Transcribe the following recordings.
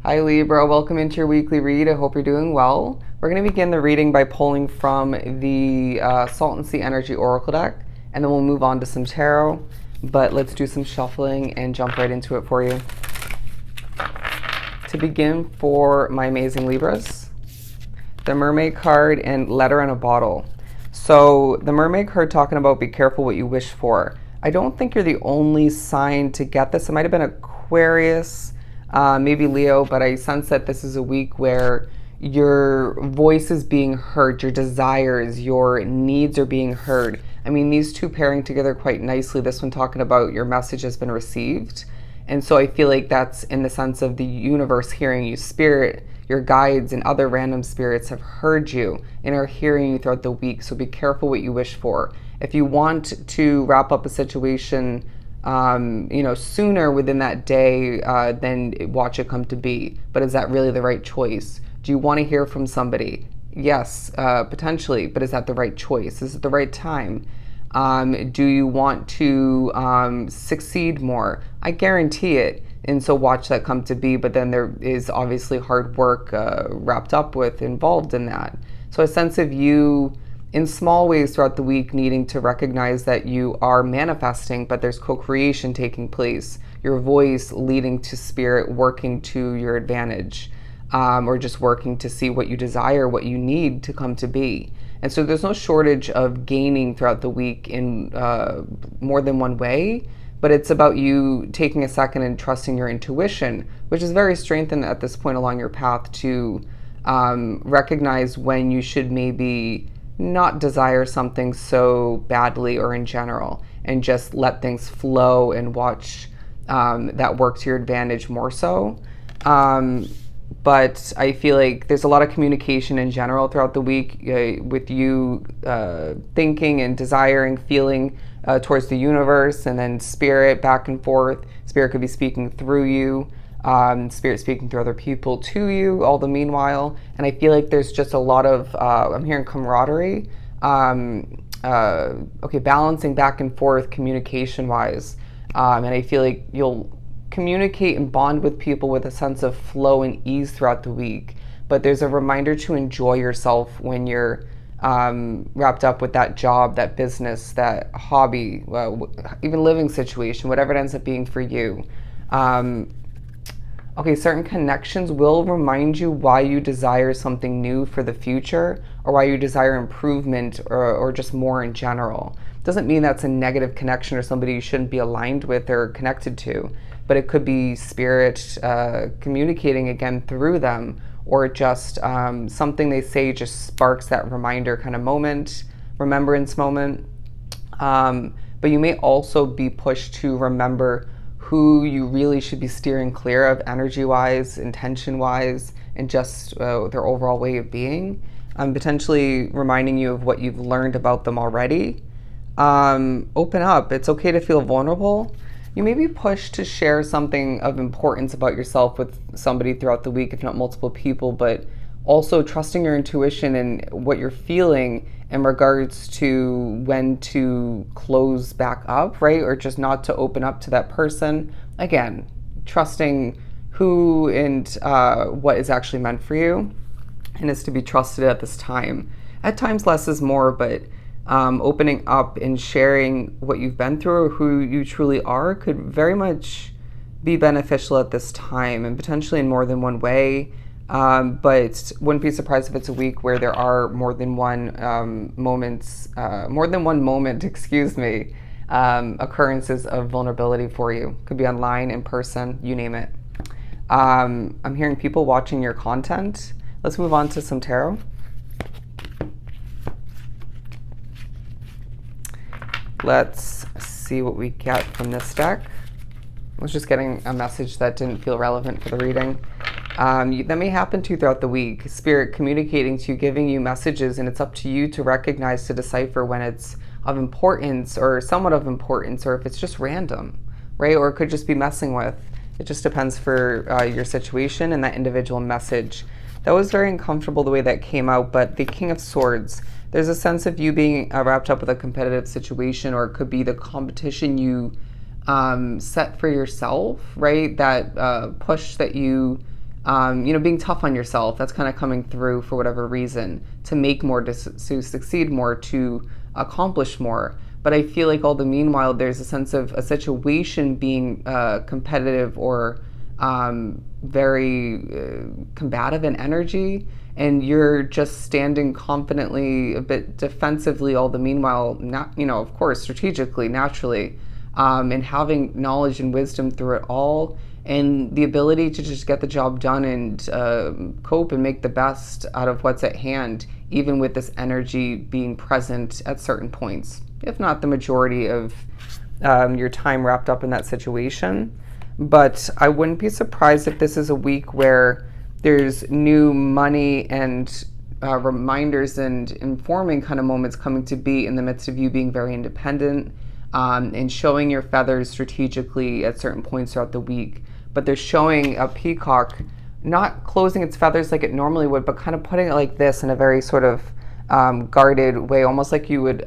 Hi Libra, welcome into your weekly read. I hope you're doing well. We're going to begin the reading by pulling from the Salt and Sea Energy Oracle deck, and then we'll move on to some tarot. But let's do some shuffling and jump right into it for you. To begin, for my amazing Libras, the Mermaid card and Letter in a Bottle. So the Mermaid card talking about be careful what you wish for. I don't think you're the only sign to get this. It might have been Aquarius, maybe Leo, but I sense that this is a week where your voice is being heard, your desires, your needs are being heard. I mean, these two pairing together quite nicely. This one talking about your message has been received. And so I feel like that's in the sense of the universe hearing you. Spirit, your guides, and other random spirits have heard you and are hearing you throughout the week. So be careful what you wish for. If you want to wrap up a situation, sooner within that day, then watch it come to be. But is that really the right choice? Do you want to hear from somebody? Yes, potentially. But is that the right choice? Is it the right time? Do you want to succeed more? I guarantee it. And so watch that come to be, but then there is obviously hard work wrapped up with involved in that. So a sense of you in small ways throughout the week needing to recognize that you are manifesting, but there's co-creation taking place. Your voice leading to spirit working to your advantage, or just working to see what you desire, what you need to come to be. And so there's no shortage of gaining throughout the week in more than one way, but it's about you taking a second and trusting your intuition, which is very strengthened at this point along your path to recognize when you should maybe not desire something so badly or in general, and just let things flow and watch that work to your advantage more so. But I feel like there's a lot of communication in general throughout the week with you thinking and desiring, feeling towards the universe, and then spirit back and forth. Spirit could be speaking through you, spirit speaking through other people to you, all the meanwhile. And I feel like there's just a lot of, I'm hearing camaraderie, balancing back and forth communication-wise. And I feel like you'll communicate and bond with people with a sense of flow and ease throughout the week. But there's a reminder to enjoy yourself when you're wrapped up with that job, that business, that hobby, even living situation, whatever it ends up being for you. Certain connections will remind you why you desire something new for the future, or why you desire improvement, or just more in general. Doesn't mean that's a negative connection or somebody you shouldn't be aligned with or connected to, but it could be spirit communicating again through them, or just something they say just sparks that reminder kind of moment, remembrance moment. But you may also be pushed to remember who you really should be steering clear of energy-wise, intention-wise, and just their overall way of being. Potentially reminding you of what you've learned about them already. Open up. It's okay to feel vulnerable. You may be pushed to share something of importance about yourself with somebody throughout the week, if not multiple people, but also trusting your intuition and what you're feeling in regards to when to close back up, right? Or just not to open up to that person. Again, trusting who and what is actually meant for you and is to be trusted at this time. At times, less is more, but opening up and sharing what you've been through or who you truly are could very much be beneficial at this time, and potentially in more than one way. But wouldn't be surprised if it's a week where there are more than one moment, occurrences of vulnerability for you. Could be online, in person, you name it. I'm hearing people watching your content. Let's move on to some tarot. Let's see what we get from this deck. I was just getting a message that didn't feel relevant for the reading. That may happen to you throughout the week. Spirit communicating to you, giving you messages, and it's up to you to recognize, to decipher when it's of importance or somewhat of importance, or if it's just random, right? Or it could just be messing with. It just depends for your situation and that individual message. That was very uncomfortable the way that came out, but the King of Swords, there's a sense of you being wrapped up with a competitive situation, or it could be the competition you set for yourself, right? That push that you being tough on yourself. That's kind of coming through for whatever reason, to make more, to succeed more, to accomplish more. But I feel like all the meanwhile, there's a sense of a situation being competitive or very combative in energy, and you're just standing confidently, a bit defensively all the meanwhile, not, of course, strategically, naturally, and having knowledge and wisdom through it all, and the ability to just get the job done and cope and make the best out of what's at hand, even with this energy being present at certain points, if not the majority of your time wrapped up in that situation. But I wouldn't be surprised if this is a week where there's new money and reminders and informing kind of moments coming to be in the midst of you being very independent and showing your feathers strategically at certain points throughout the week. But they're showing a peacock not closing its feathers like it normally would, but kind of putting it like this in a very sort of guarded way, almost like you would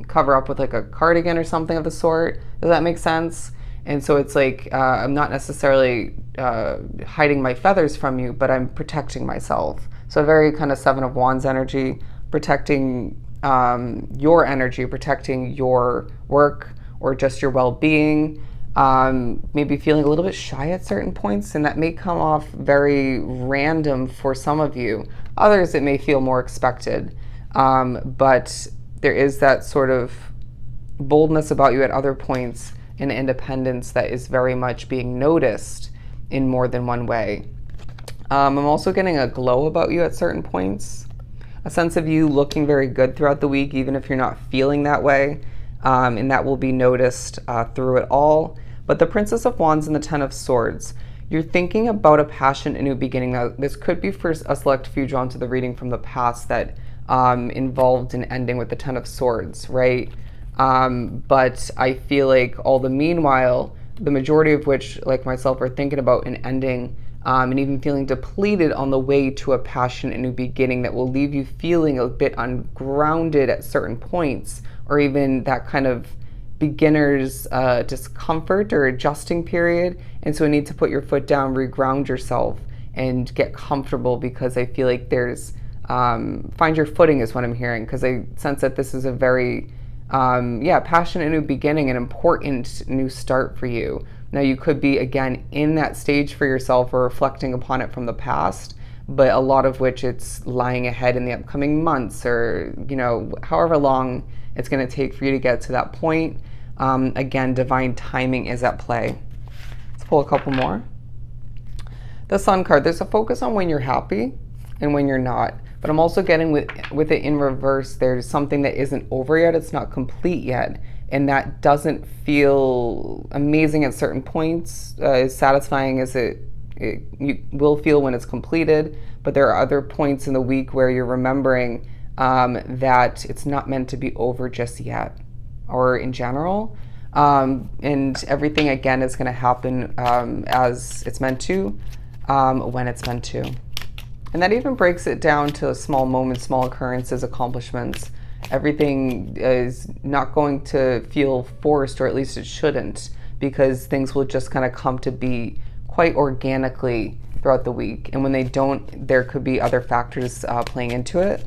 cover up with like a cardigan or something of the sort. Does that make sense? And so it's like I'm not necessarily hiding my feathers from you, but I'm protecting myself. So a very kind of Seven of Wands energy, protecting your energy, protecting your work or just your well-being, maybe feeling a little bit shy at certain points, and that may come off very random for some of you. Others, it may feel more expected, but there is that sort of boldness about you at other points, and independence that is very much being noticed in more than one way. I'm also getting a glow about you at certain points, a sense of you looking very good throughout the week, even if you're not feeling that way, and that will be noticed through it all. But the Princess of Wands and the Ten of Swords, you're thinking about a passion, a new beginning. Now, this could be for a select few drawn to the reading from the past that involved an ending with the Ten of Swords, right? But I feel like all the meanwhile, the majority of which, like myself, are thinking about an ending and even feeling depleted on the way to a passion, a new beginning that will leave you feeling a bit ungrounded at certain points, or even that kind of beginner's discomfort or adjusting period. And so you need to put your foot down, reground yourself, and get comfortable, because I feel like there's find your footing is what I'm hearing, because I sense that this is a very passionate new beginning, an important new start for you. Now, you could be, again, in that stage for yourself or reflecting upon it from the past, but a lot of which it's lying ahead in the upcoming months, or, however long it's going to take for you to get to that point. Again, divine timing is at play. Let's pull a couple more. The Sun card, there's a focus on when you're happy and when you're not. But I'm also getting with it in reverse, there's something that isn't over yet, it's not complete yet, and that doesn't feel amazing at certain points, as satisfying as you will feel when it's completed. But there are other points in the week where you're remembering that it's not meant to be over just yet, or in general. And everything, again, is going to happen as it's meant to, when it's meant to. And that even breaks it down to small moments, small occurrences, accomplishments. Everything is not going to feel forced, or at least it shouldn't, because things will just kind of come to be quite organically throughout the week. And when they don't, there could be other factors playing into it.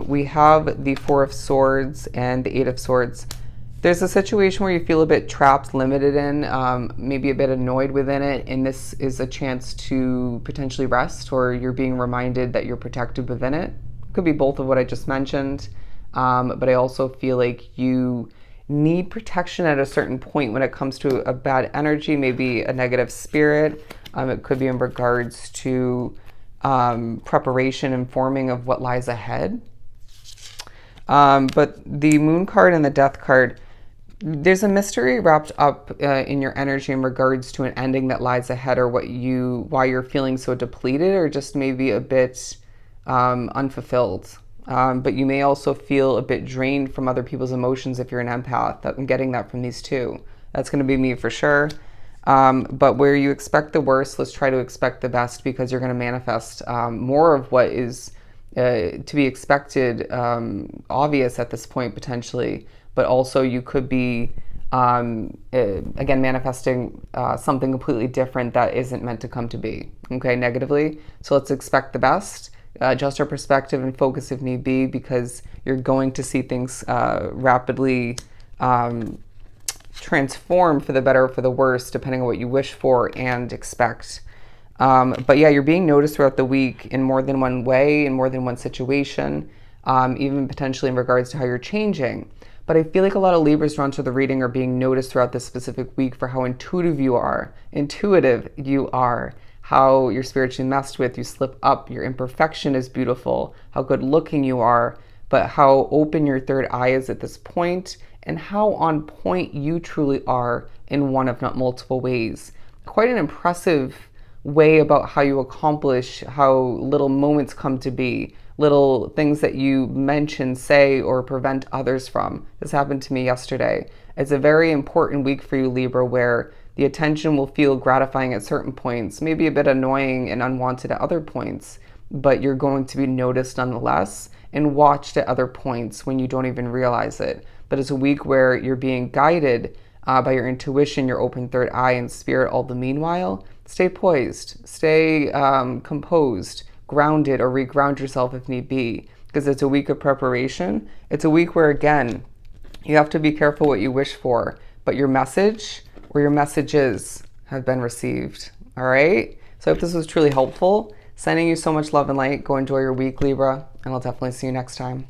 We have the Four of Swords and the Eight of Swords. There's a situation where you feel a bit trapped, limited in, maybe a bit annoyed within it, and this is a chance to potentially rest, or you're being reminded that you're protected within it. Could be both of what I just mentioned, but I also feel like you need protection at a certain point when it comes to a bad energy, maybe a negative spirit. It could be in regards to preparation and forming of what lies ahead. But the Moon card and the Death card, there's a mystery wrapped up in your energy in regards to an ending that lies ahead, or why you're feeling so depleted, or just maybe a bit unfulfilled. But you may also feel a bit drained from other people's emotions if you're an empath. I'm getting that from these two. That's going to be me for sure. But where you expect the worst, let's try to expect the best, because you're going to manifest more of what is to be expected, obvious at this point potentially. But also you could be Again, manifesting something completely different that isn't meant to come to be, okay, negatively. So let's expect the best, adjust our perspective and focus if need be, because you're going to see things rapidly transform for the better or for the worse, depending on what you wish for and expect. But yeah, you're being noticed throughout the week in more than one way, in more than one situation, even potentially in regards to how you're changing. But I feel like a lot of Libras drawn to the reading are being noticed throughout this specific week for how intuitive you are, how you're spiritually messed with, you slip up, your imperfection is beautiful, how good looking you are, but how open your third eye is at this point, and how on point you truly are in one, if not multiple ways. Quite an impressive way about how you accomplish, how little moments come to be, little things that you mention, say, or prevent others from. This happened to me yesterday. It's a very important week for you, Libra, where the attention will feel gratifying at certain points, maybe a bit annoying and unwanted at other points, but you're going to be noticed nonetheless and watched at other points when you don't even realize it. But it's a week where you're being guided by your intuition, your open third eye, and spirit all the meanwhile. Stay poised, stay composed, grounded, or reground yourself if need be, because it's a week of preparation. It's a week where, again, you have to be careful what you wish for, but your message or your messages have been received. All right? So I hope this was truly helpful. Sending you so much love and light. Go enjoy your week, Libra, and I'll definitely see you next time.